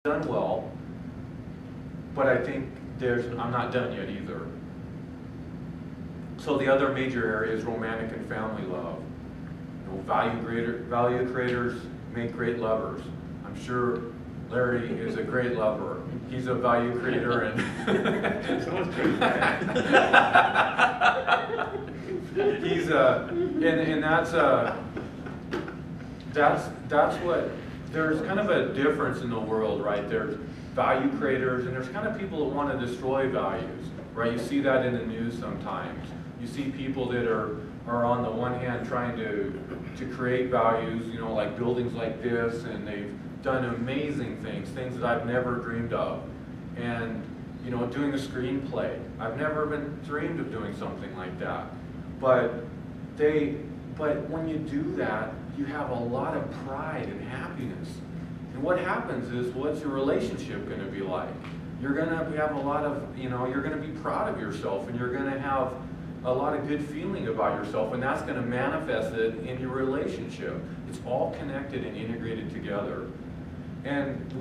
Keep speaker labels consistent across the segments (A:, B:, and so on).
A: done well, but I think I'm not done yet either. So the other major area is romantic and family love. You know, value creators make great lovers. I'm sure Larry is a great lover. He's a value creator, and he's and that's what, there's kind of a difference in the world, right? There's value creators, and there's kind of people that want to destroy values, right? You see that in the news sometimes. You see people that are on the one hand trying to create values, you know, like buildings like this, and they've done amazing things that I've never dreamed of. And, you know, doing a screenplay. I've never been dreamed of doing something like that. But when you do that, you have a lot of pride and happiness. And what happens is, what's your relationship going to be like? You're going to have a lot of, you know, you're going to be proud of yourself, and you're going to have a lot of good feeling about yourself, and that's going to manifest it in your relationship. It's all connected and integrated together. And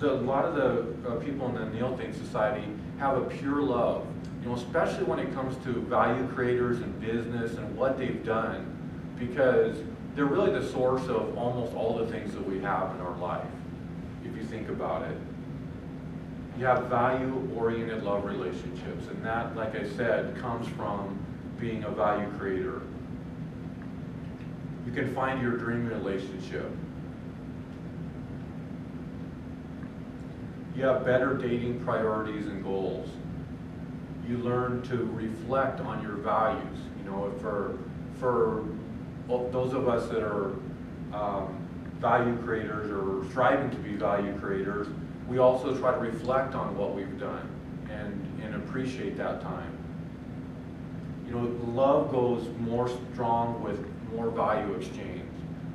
A: a lot of the people in the Neothink Society have a pure love, you know, especially when it comes to value creators and business and what they've done, because they're really the source of almost all the things that we have in our life, if you think about it. You have value-oriented love relationships, and that, like I said, comes from being a value creator. You can find your dream relationship. You have better dating priorities and goals. You learn to reflect on your values. You know, for those of us that are value creators or striving to be value creators, we also try to reflect on what we've done and appreciate that time. You know, love goes more strong with more value exchange.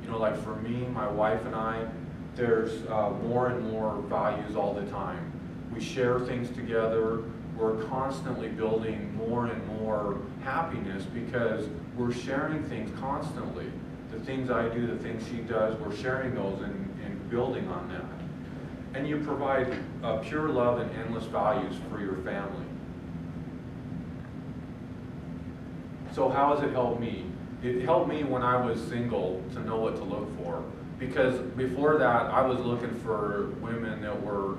A: You know, like for me, my wife and I, there's more and more values all the time. We share things together. We're constantly building more and more happiness because we're sharing things constantly. The things I do, the things she does, we're sharing those and building on that. And you provide pure love and endless values for your family. So how has it helped me? It helped me when I was single to know what to look for. Because before that, I was looking for women that were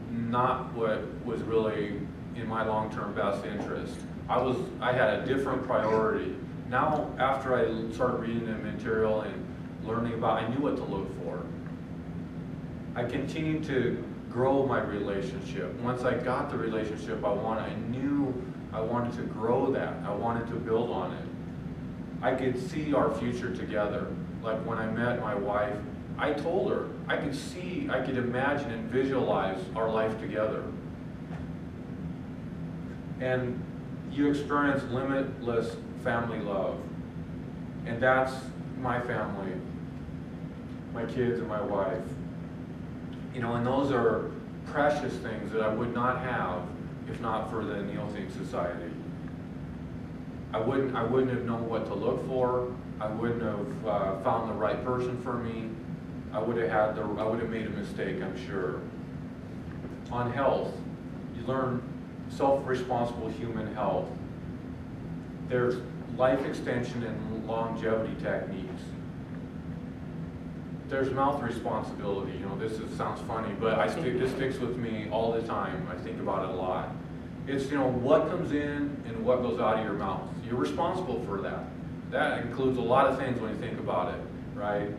A: not what was really in my long-term best interest. I had a different priority. Now, after I started reading the material and learning about, I knew what to look for. I continued to grow my relationship. Once I got the relationship I knew I wanted to grow that. I wanted to build on it. I could see our future together. Like when I met my wife, I told her, I could imagine and visualize our life together. And you experience limitless family love. And that's my family, my kids and my wife. You know, and those are precious things that I would not have if not for the Neothink Society. I wouldn't have known what to look for. I wouldn't have found the right person for me. I would have made a mistake, I'm sure. On health, you learn self-responsible human health. There's life extension and longevity techniques. There's mouth responsibility. You know, sounds funny, but this sticks with me all the time. I think about it a lot. It's, you know, what comes in and what goes out of your mouth. You're responsible for that. That includes a lot of things when you think about it, right?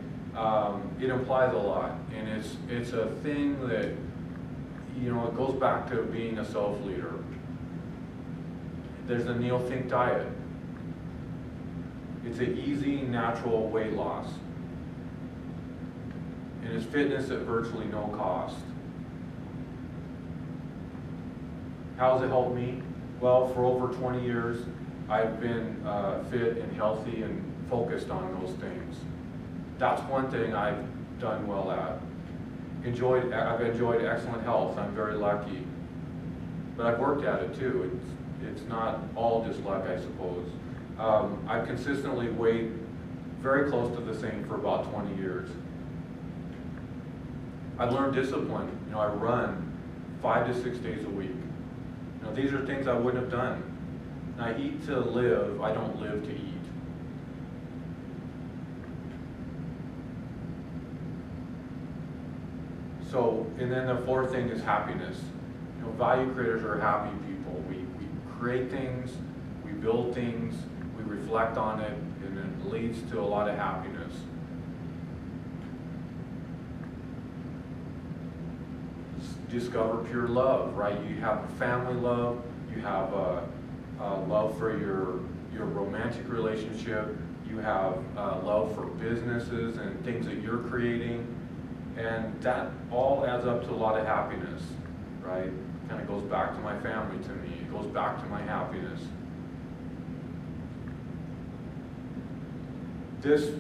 A: It implies a lot, and it's a thing that, you know, it goes back to being a self-leader. There's the Neothink diet. It's an easy, natural weight loss. And it's fitness at virtually no cost. How has it helped me? Well, for over 20 years, I've been fit and healthy and focused on those things. That's one thing I've done well at. I've enjoyed excellent health. I'm very lucky. But I've worked at it too. It's not all just luck, I suppose. I've consistently weighed very close to the same for about 20 years. I learned discipline. You know, I run 5 to 6 days a week. You know, these are things I wouldn't have done. And I eat to live, I don't live to eat. So, and then the fourth thing is happiness. You know, value creators are happy people. We create things, we build things, we reflect on it, and it leads to a lot of happiness. Discover pure love, right? You have family love, you have a love for your romantic relationship, you have love for businesses and things that you're creating, and that all adds up to a lot of happiness, right? Kind of goes back to my family to me, it goes back to my happiness. This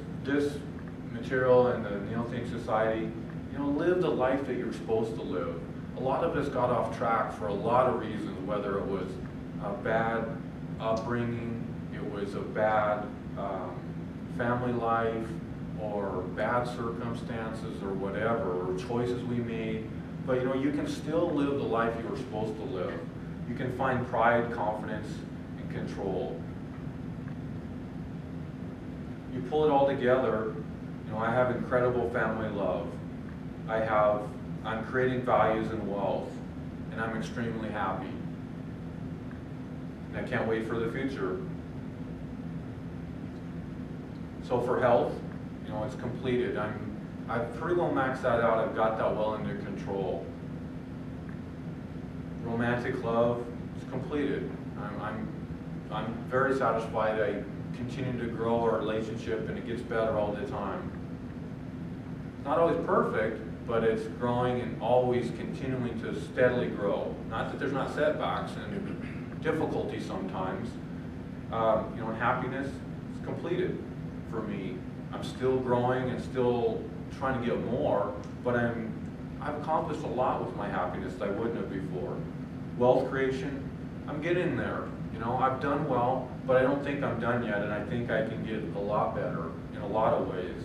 A: material and the Neothink Society, you know, live the life that you're supposed to live. A lot of us got off track for a lot of reasons, whether it was a bad upbringing, it was a bad family life, or bad circumstances, or whatever, or choices we made. But you know, you can still live the life you were supposed to live. You can find pride, confidence, and control. You pull it all together, you know, I have incredible family love. I'm creating values and wealth, and I'm extremely happy. And I can't wait for the future. So for health, you know, it's completed. I've pretty well maxed that out. I've got that well under control. Romantic love is completed. I'm very satisfied. I continue to grow our relationship, and it gets better all the time. It's not always perfect, but it's growing and always continuing to steadily grow. Not that there's not setbacks and difficulties sometimes. You know, happiness is completed for me. I'm still growing and still trying to get more, but I've accomplished a lot with my happiness that I wouldn't have before. Wealth creation, I'm getting there. You know, I've done well, but I don't think I'm done yet, and I think I can get a lot better in a lot of ways.